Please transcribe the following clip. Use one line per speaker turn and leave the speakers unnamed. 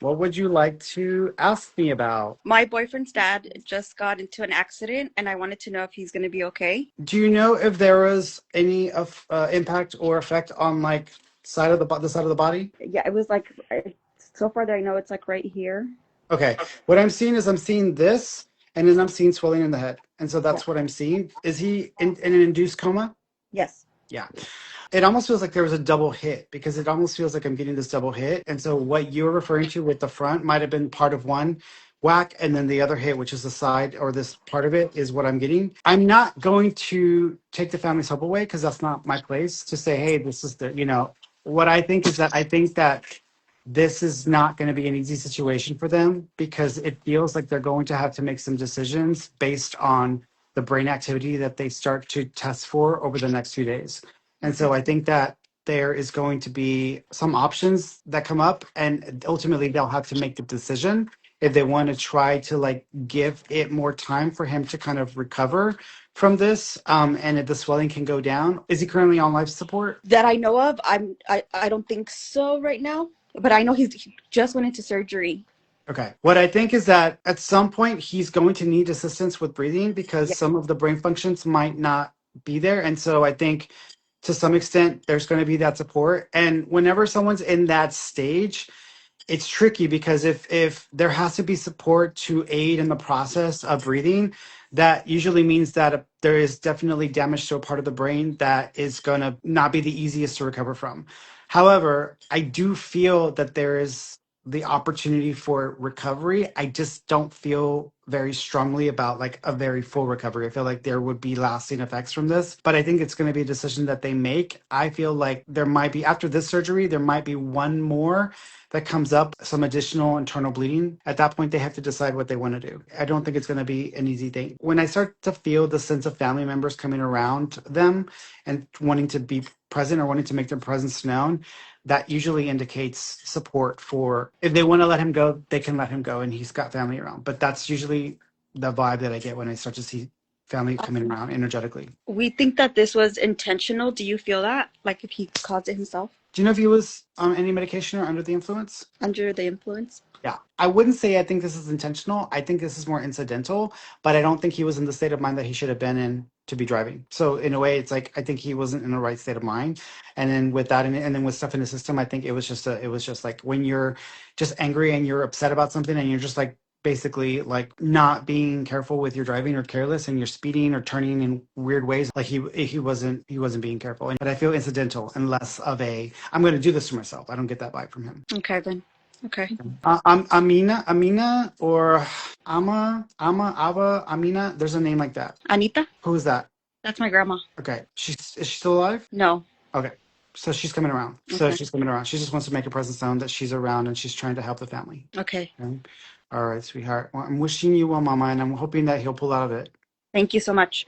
What would you like to ask me about?
My boyfriend's dad just got into an accident, and I wanted to know if he's going to be okay.
Do you know if there was any of impact or effect on like side of the side of the body?
Yeah, it was like, so far that I know, it's like right here.
Okay. What I'm seeing is I'm seeing this, and then I'm seeing swelling in the head, and so
Yeah.
that's what I'm seeing. Is he in an induced coma?
Yes.
Yeah. It almost feels like there was a double hit because it almost feels like I'm getting this double hit. And so what you're referring to with the front might have been part of one whack, and then the other hit, which is the side or this part of it, is what I'm getting. I'm not going to take the family's hope away because that's not my place to say, hey, this is what I think is that I think that this is not going to be an easy situation for them because it feels like they're going to have to make some decisions based on the brain activity that they start to test for over the next few days. And so I think that there is going to be some options that come up, and ultimately they'll have to make the decision if they want to try to like give it more time for him to kind of recover from this, and if the swelling can go down. Is he currently on life support?
That I know of. I don't think so right now, but I know he just went into surgery.
Okay. What I think is that at some point he's going to need assistance with breathing because
Yeah.
some of the brain functions might not be there. And so I think to some extent there's going to be that support. And whenever someone's in that stage, it's tricky because if there has to be support to aid in the process of breathing, that usually means that there is definitely damage to a part of the brain that is going to not be the easiest to recover from. However, I do feel that there is the opportunity for recovery. I just don't feel very strongly about like a very full recovery. I feel like there would be lasting effects from this, but I think it's going to be a decision that they make. I feel like there might be, after this surgery, there might be one more that comes up, some additional internal bleeding. At that point, they have to decide what they want to do. I don't think it's going to be an easy thing. When I start to feel the sense of family members coming around them and wanting to be present or wanting to make their presence known, that usually indicates support for if they want to let him go, they can let him go and he's got family around. But that's usually the vibe that I get when I start to see family coming around energetically.
We think that this was intentional. Do you feel that? Like if he caused it himself
Do you know if he was on any medication or under the influence?
under the influence?
Yeah, I wouldn't say I think this is intentional. I think this is more incidental, but I don't think he was in the state of mind that he should have been in to be driving. So in a way, it's like I think he wasn't in the right state of mind. And then with that, and then with stuff in the system, I think it was just like when you're just angry and you're upset about something, and you're just like basically like not being careful with your driving or careless, and you're speeding or turning in weird ways. Like he wasn't being careful. But I feel incidental and less of a I'm going to do this to myself. I don't get that vibe from him.
Okay, then. Okay.
Amina, or Ava, Amina. There's a name like that.
Anita?
Who is that?
That's my grandma.
Okay, is she still alive?
No.
Okay, so she's coming around. So
Okay.
she's coming around. She just wants to make a presence known that she's around and she's trying to help the family.
Okay.
Okay? All right, sweetheart. Well, I'm wishing you well, Mama, and I'm hoping that he'll pull out of it.
Thank you so much.